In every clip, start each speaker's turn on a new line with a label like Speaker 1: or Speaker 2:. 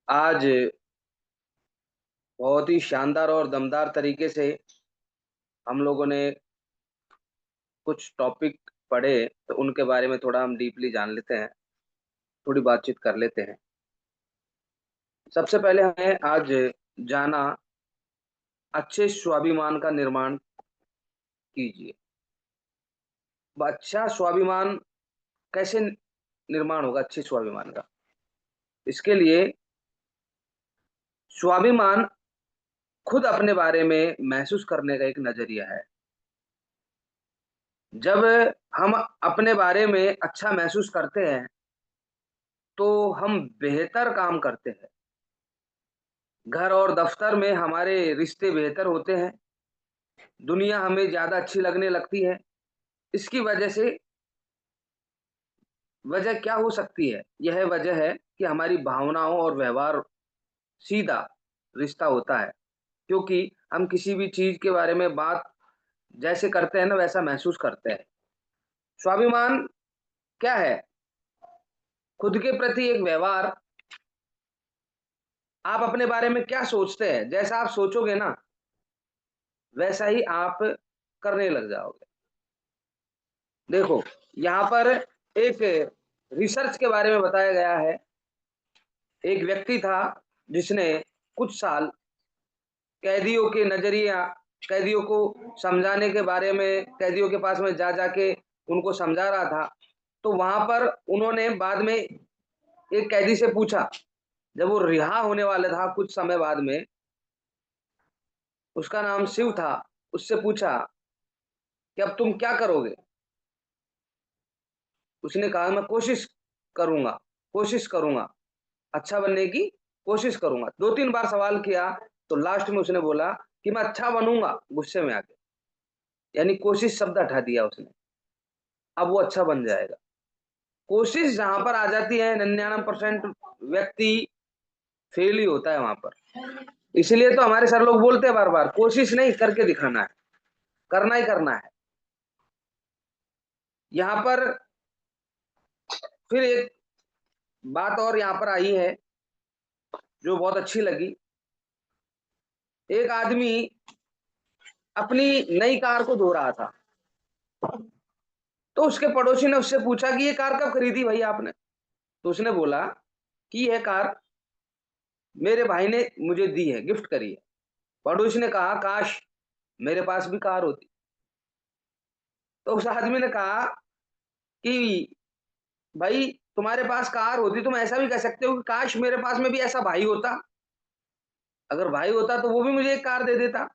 Speaker 1: आज बहुत ही शानदार और दमदार तरीके से हम लोगों ने कुछ टॉपिक पढ़े, तो उनके बारे में थोड़ा हम डीपली जान लेते हैं, थोड़ी बातचीत कर लेते हैं। सबसे पहले हमें आज जाना अच्छे स्वाभिमान का निर्माण कीजिए। अच्छा स्वाभिमान कैसे निर्माण होगा अच्छे स्वाभिमान का? इसके लिए स्वाभिमान खुद अपने बारे में महसूस करने का एक नज़रिया है। जब हम अपने बारे में अच्छा महसूस करते हैं, तो हम बेहतर काम करते हैं। घर और दफ्तर में हमारे रिश्ते बेहतर होते हैं, दुनिया हमें ज़्यादा अच्छी लगने लगती है। इसकी वजह क्या हो सकती है? यह वजह है कि हमारी भावनाओं और व्यवहार सीधा रिश्ता होता है, क्योंकि हम किसी भी चीज़ के बारे में बात जैसे करते हैं ना, वैसा महसूस करते हैं। स्वाभिमान क्या है? खुद के प्रति एक व्यवहार। आप अपने बारे में क्या सोचते हैं? जैसा आप सोचोगे ना, वैसा ही आप करने लग जाओगे। देखो, यहाँ पर एक रिसर्च के बारे में बताया गया है। एक व्यक्ति था जिसने कुछ साल कैदियों के नज़रिया कैदियों को समझाने के बारे में कैदियों के पास में जा जाके उनको समझा रहा था। तो वहाँ पर उन्होंने बाद में एक कैदी से पूछा, जब वो रिहा होने वाला था कुछ समय बाद में, उसका नाम शिव था, उससे पूछा कि अब तुम क्या करोगे? उसने कहा मैं करूँगा, कोशिश करूँगा, अच्छा बनने की कोशिश करूँगा। 2-3 बार सवाल किया, तो लास्ट में उसने बोला कि मैं अच्छा बनूँगा, गुस्से में आके। यानी कोशिश शब्द हटा दिया उसने, अब वो अच्छा बन जाएगा। कोशिश जहाँ पर आ जाती है 99% व्यक्ति फेल ही होता है वहाँ पर। इसलिए तो हमारे सर लोग बोलते हैं बार-बार, कोशिश नहीं करके दिखाना है, करना ही करना है। यहाँ पर फिर एक बात और यहाँ पर आई है, जो बहुत अच्छी लगी। एक आदमी अपनी नई कार को धो रहा था, तो उसके पड़ोसी ने उससे पूछा कि ये कार कब खरीदी भई आपने? तो उसने बोला कि यह कार मेरे भाई ने मुझे दी है, गिफ्ट करी है। पड़ोसी ने कहा, काश मेरे पास भी कार होती। तो उस आदमी ने कहा कि भाई तुम्हारे पास कार होती, तुम ऐसा भी कह सकते हो कि काश मेरे पास में भी ऐसा भाई होता। अगर भाई होता तो वो भी मुझे एक कार दे देता।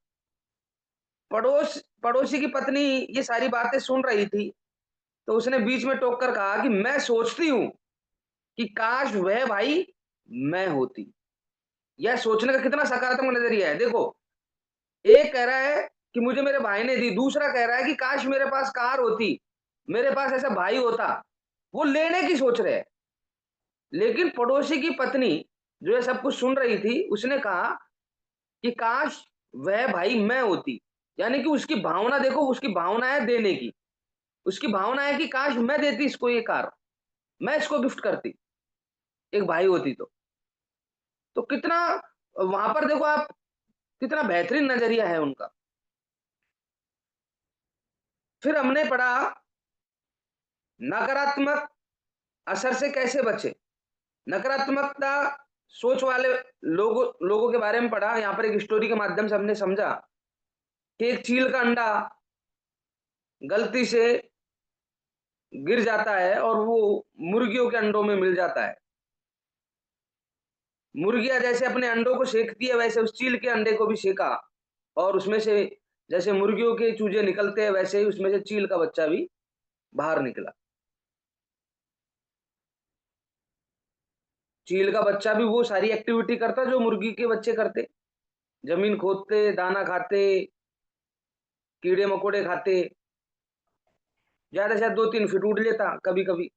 Speaker 1: पड़ोसी की पत्नी ये सारी बातें सुन रही थी, तो उसने बीच में टोक कर कहा कि मैं सोचती हूँ कि काश वह भाई मैं होती। यह सोचने का कितना सकारात्मक नज़रिया है। देखो, एक कह रहा है कि मुझे मेरे भाई ने दी, दूसरा कह रहा है कि काश मेरे पास कार होती, मेरे पास ऐसा भाई होता। वो लेने की सोच रहे हैं। लेकिन पड़ोसी की पत्नी जो ये सब कुछ सुन रही थी, उसने कहा कि काश वह भाई मैं होती। यानी कि उसकी भावना देखो, उसकी भावना है देने की। उसकी भावना है कि काश मैं देती इसको ये कार, मैं इसको गिफ्ट करती, एक भाई होती तो। तो कितना वहाँ पर देखो आप, कितना बेहतरीन नज़रिया है उनका। फिर हमने पढ़ा नकारात्मक असर से कैसे बचें। नकारात्मकता सोच वाले लोगों लोगों के बारे में पढ़ा। यहाँ पर एक स्टोरी के माध्यम से हमने समझा कि एक चील का अंडा गलती से गिर जाता है और वो मुर्गियों के अंडों में मिल जाता है। मुर्गियाँ जैसे अपने अंडों को सेंकती है, वैसे उस चील के अंडे को भी सेंका और उसमें से जैसे मुर्गियों के चूजे निकलते हैं, वैसे ही उसमें से चील का बच्चा भी बाहर निकला। चील का बच्चा भी वो सारी एक्टिविटी करता जो मुर्गी के बच्चे करते। ज़मीन खोदते, दाना खाते, कीड़े-मकोड़े खाते, ज़्यादा से ज़्यादा 2-3 फीट उड़ लेता कभी-कभी।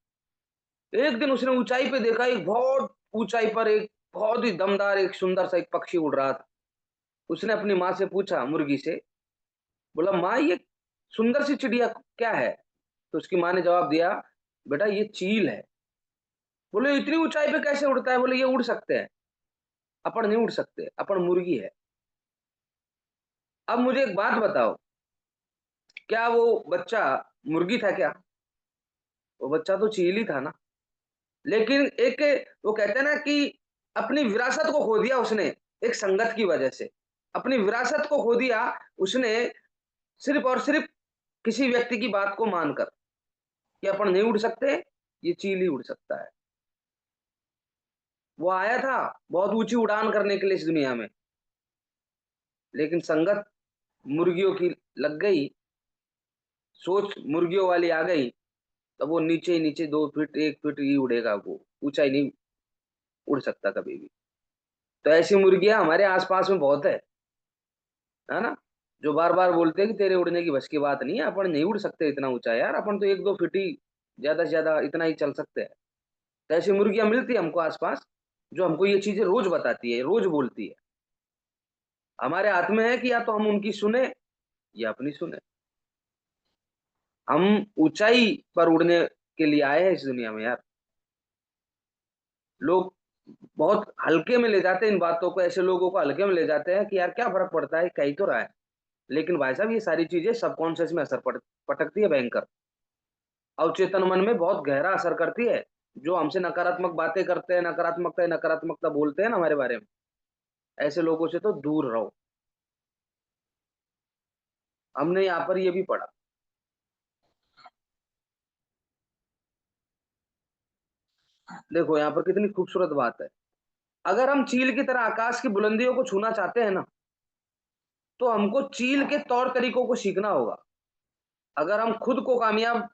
Speaker 1: एक दिन उसने ऊँचाई पे देखा, एक बहुत ऊँचाई पर एक बहुत ही दमदार एक सुंदर सा एक पक्षी उड़ रहा था। उसने अपनी माँ से पूछा, मुर्गी से, बोला, "माँ, ये सुंदर सी चिड़िया क्या है?" तो उसकी माँ ने जवाब दिया, "बेटा ये चील है।" बोले, "इतनी ऊँचाई पे कैसे उड़ता है?" बोले, "ये उड़ सकते हैं।" अपन नहीं उड़ सकते, अपन मुर्गी है। अब मुझे एक बात बताओ, क्या वो बच्चा मुर्गी था क्या? वो बच्चा तो चील ही था ना। लेकिन एक, वो कहते हैं ना कि अपनी विरासत को खो दिया उसने, एक संगत की वजह से। अपनी विरासत को खो दिया उसने, सिर्फ और सिर्फ किसी व्यक्ति की बात को मानकर कि अपन नहीं उड़ सकते, ये चील ही उड़ सकता है। वो आया था बहुत ऊंची उड़ान करने के लिए इस दुनिया में, लेकिन संगत मुर्गियों की लग गई, सोच मुर्गियों वाली आ गई, तब वो नीचे ही नीचे 2 फीट 1 फीट ही उड़ेगा, वो ऊंचा ही नहीं उड़ सकता कभी भी। तो ऐसी मुर्गियां हमारे आसपास में बहुत है ना, जो बार बार बोलते हैं कि तेरे उड़ने की बस की बात नहीं है, अपन नहीं उड़ सकते इतना ऊंचा यार, अपन तो 1-2 फीट ही, ज्यादा से ज्यादा इतना ही चल सकते हैं। तो ऐसी मुर्गियां मिलती है हमको आसपास, जो हमको ये चीजें रोज बताती है, रोज बोलती है। हमारे हाथ में है कि या तो हम उनकी सुने या अपनी सुने। हम ऊंचाई पर उड़ने के लिए आए हैं इस दुनिया में यार। लोग बहुत हल्के में ले जाते हैं इन बातों को, ऐसे लोगों को हल्के में ले जाते हैं कि यार क्या फर्क पड़ता है, कहीं तो रहा है। लेकिन भाई साहब, ये सारी चीजें सबकॉन्शियस में असर पटकती है भयंकर, अवचेतन मन में बहुत गहरा असर करती है। जो हमसे नकारात्मक बातें करते हैं, नकारात्मकता नकारात्मकता बोलते हैं ना हमारे बारे में, ऐसे लोगों से तो दूर रहो। हमने यहाँ पर ये भी पढ़ा। देखो यहाँ पर कितनी खूबसूरत बात है। अगर हम चील की तरह आकाश की बुलंदियों को छूना चाहते हैं ना, तो हमको चील के तौर तरीकों को सीखना होगा। अगर हम खुद को कामयाब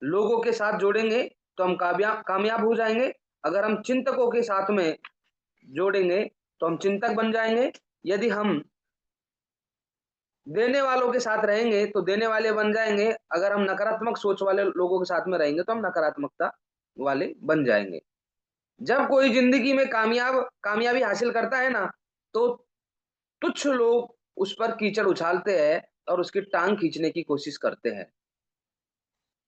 Speaker 1: लोगों के साथ जोड़ेंगे तो हम कामयाब कामयाब हो जाएंगे। अगर हम चिंतकों के साथ में जोड़ेंगे तो हम चिंतक बन जाएंगे। यदि हम देने वालों के साथ रहेंगे तो देने वाले बन जाएंगे। अगर हम नकारात्मक सोच वाले लोगों के साथ में रहेंगे तो हम नकारात्मकता वाले बन जाएंगे। जब कोई जिंदगी में कामयाबी हासिल करता है ना, तो तुच्छ लोग उस पर कीचड़ उछालते हैं और उसकी टांग खींचने की कोशिश करते हैं।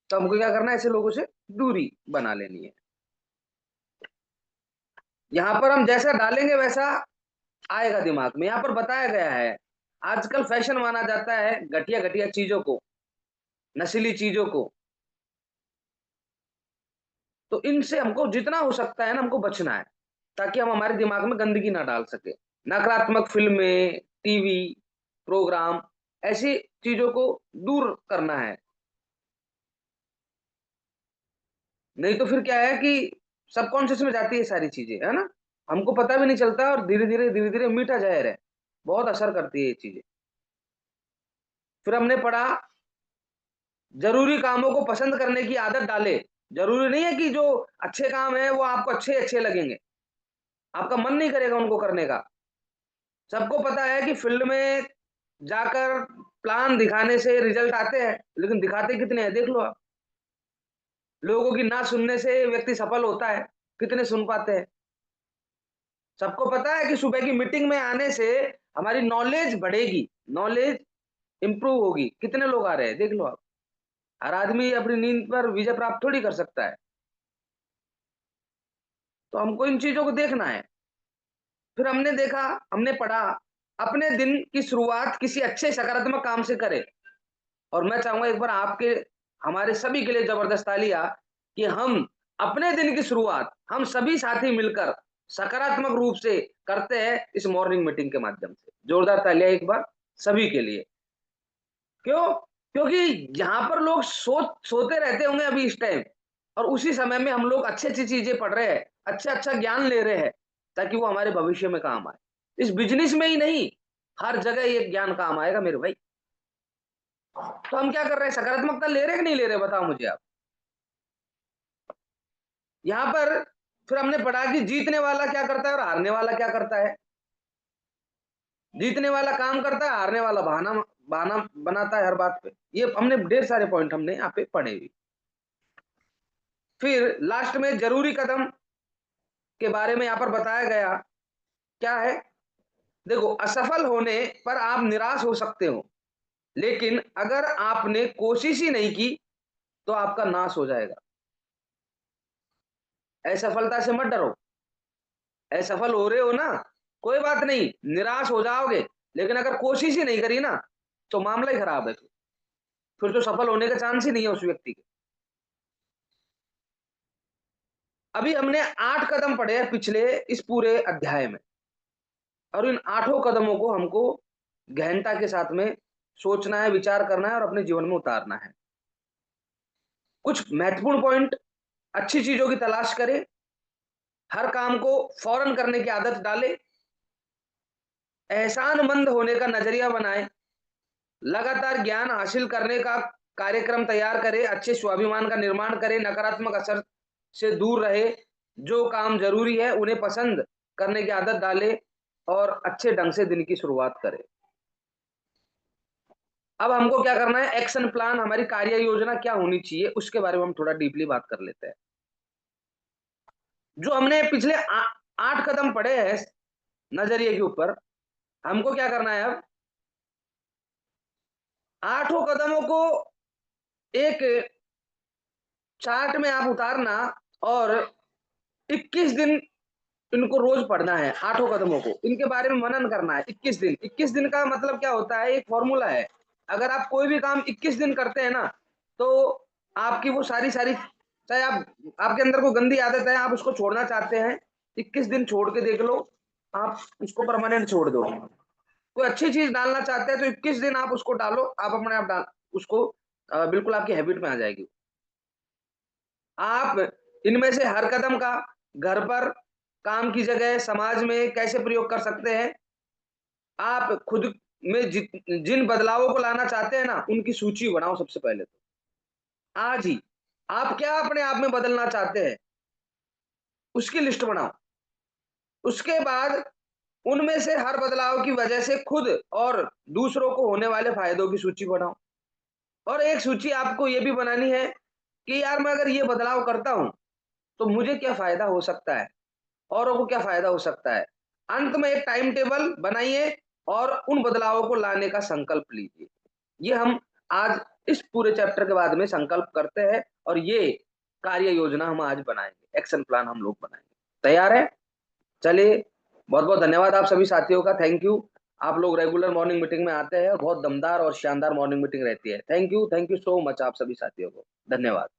Speaker 1: तो हमको क्या करना है, ऐसे लोगों से दूरी बना लेनी है। यहाँ पर हम जैसा डालेंगे वैसा आएगा दिमाग में। यहाँ पर बताया गया है, आजकल फैशन माना जाता है घटिया घटिया चीजों को, नशीली चीजों को। तो इनसे हमको जितना हो सकता है ना, हमको बचना है, ताकि हम हमारे दिमाग में गंदगी ना डाल सके। नकारात्मक फिल्में, टीवी प्रोग्राम, ऐसी चीजों को दूर करना है। नहीं तो फिर क्या है कि सबकॉन्शियस में जाती है सारी चीजें, है ना, हमको पता भी नहीं चलता, और धीरे धीरे मीठा जहर है, बहुत असर करती है ये चीजें। फिर हमने पढ़ा, जरूरी कामों को पसंद करने की आदत डाले। जरूरी नहीं है कि जो अच्छे काम है वो आपको अच्छे अच्छे लगेंगे, आपका मन नहीं करेगा उनको करने का। सबको पता है कि फील्ड में जाकर प्लान दिखाने से रिजल्ट आते हैं, लेकिन दिखाते कितने हैं देख लो आप। लोगों की ना सुनने से व्यक्ति सफल होता है, कितने सुन पाते हैं। सबको पता है कि सुबह की मीटिंग में आने से हमारी नॉलेज बढ़ेगी, नॉलेज इंप्रूव होगी, कितने लोग आ रहे हैं देख लो आप। हर आदमी अपनी नींद पर विजय प्राप्त थोड़ी कर सकता है। तो हमको इन चीजों को देखना है। फिर हमने देखा, हमने पढ़ा, अपने दिन की शुरुआत किसी अच्छे सकारात्मक काम से करें। और मैं चाहूंगा एक बार आपके, हमारे सभी के लिए जबरदस्त तालियां, कि हम अपने दिन की शुरुआत हम सभी साथी मिलकर सकारात्मक रूप से करते हैं इस मॉर्निंग मीटिंग के माध्यम से। जोरदार तालियां एक बार सभी के लिए। क्यों? क्योंकि यहाँ पर लोग सोते रहते होंगे अभी इस टाइम, और उसी समय में हम लोग अच्छी अच्छी चीजें पढ़ रहे हैं, अच्छा अच्छा ज्ञान ले रहे हैं, ताकि वो हमारे भविष्य में काम आए। इस बिजनेस में ही नहीं, हर जगह ये ज्ञान काम आएगा मेरे भाई। तो हम क्या कर रहे हैं, सकारात्मकता ले रहे हैं कि नहीं ले रहे, बताओ मुझे आप। यहाँ पर फिर हमने पढ़ा कि जीतने वाला क्या करता है और हारने वाला क्या करता है। जीतने वाला काम करता है, हारने वाला बहाना बहाना बनाता है हर बात पे। ये हमने ढेर सारे पॉइंट हमने यहाँ पे पढ़े भी। फिर लास्ट में जरूरी कदम के बारे में यहाँ पर बताया गया, क्या है? देखो, असफल होने पर आप निराश हो सकते हो, लेकिन अगर आपने कोशिश ही नहीं की तो आपका नाश हो जाएगा। असफलता से मत डरो। असफल हो रहे हो ना, कोई बात नहीं, निराश हो जाओगे, लेकिन अगर कोशिश ही नहीं करी ना, तो मामला ही खराब है फिर तो सफल होने का चांस ही नहीं है उस व्यक्ति के। अभी हमने 8 कदम पढ़े हैं पिछले इस पूरे अध्याय में और इन 8 कदमों को हमको गहनता के साथ में सोचना है, विचार करना है और अपने जीवन में उतारना है। कुछ महत्वपूर्ण पॉइंट, अच्छी चीज़ों की तलाश करें, हर काम को फौरन करने की आदत डालें, एहसानमंद होने का नज़रिया बनाएँ, लगातार ज्ञान हासिल करने का कार्यक्रम तैयार करें, अच्छे स्वाभिमान का निर्माण करें, नकारात्मक असर से दूर रहे, जो काम ज़रूरी है उन्हें पसंद करने की आदत डालें और अच्छे ढंग से दिन की शुरुआत करें। अब हमको क्या करना है, एक्शन प्लान हमारी कार्य योजना क्या होनी चाहिए, उसके बारे में हम थोड़ा डीपली बात कर लेते हैं। जो हमने पिछले 8 कदम पढ़े हैं नज़रिए के ऊपर, हमको क्या करना है अब, 8 कदमों को एक चार्ट में आप उतारना और 21 दिन इनको रोज पढ़ना है, 8 कदमों को। इनके बारे में मनन करना है 21 दिन। 21 दिन का मतलब क्या होता है, एक फ़ॉर्मूला है। अगर आप कोई भी काम 21 दिन करते हैं ना, तो आपकी वो सारी-सारी, चाहे आप आपके अंदर कोई गंदी आदत है, आप उसको छोड़ना चाहते हैं, 21 दिन छोड़ के देख लो, आप उसको परमानेंट छोड़ दो। कोई अच्छी चीज़ डालना चाहते हैं, तो 21 दिन आप उसको डालो, आप अपने आप डाल उसको बिल्कुल आपकी हैबिट में आ जाएगी। आप इनमें से हर कदम का घर पर, काम की जगह, समाज में कैसे प्रयोग कर सकते हैं? आप खुद में जिन बदलावों को लाना चाहते हैं ना, उनकी सूची बनाओ सबसे पहले तो। आज ही, आप क्या अपने आप में बदलना चाहते हैं? उसकी लिस्ट बनाओ। उसके बाद उनमें से हर बदलाव की वजह से खुद और दूसरों को होने वाले फ़ायदों की सूची बनाओ। और एक सूची आपको ये भी बनानी है कि यार मैं अगर ये बदलाव करता हूँ, तो मुझे क्या फ़ायदा हो सकता है? औरों को क्या फ़ायदा हो सकता है? अंत में एक टाइम टेबल बनाइए और उन बदलावों को लाने का संकल्प लीजिए। ये हम आज इस पूरे चैप्टर के बाद में संकल्प करते हैं और ये कार्य योजना हम आज बनाएँगे, एक्शन प्लान हम लोग बनाएँगे। तैयार हैं? चलिए, बहुत-बहुत धन्यवाद आप सभी साथियों का, थैंक यू। आप लोग रेगुलर मॉर्निंग मीटिंग में आते हैं, बहुत दमदार और शानदार मॉर्निंग मीटिंग रहती है। थैंक यू सो मच आप सभी साथियों को। धन्यवाद।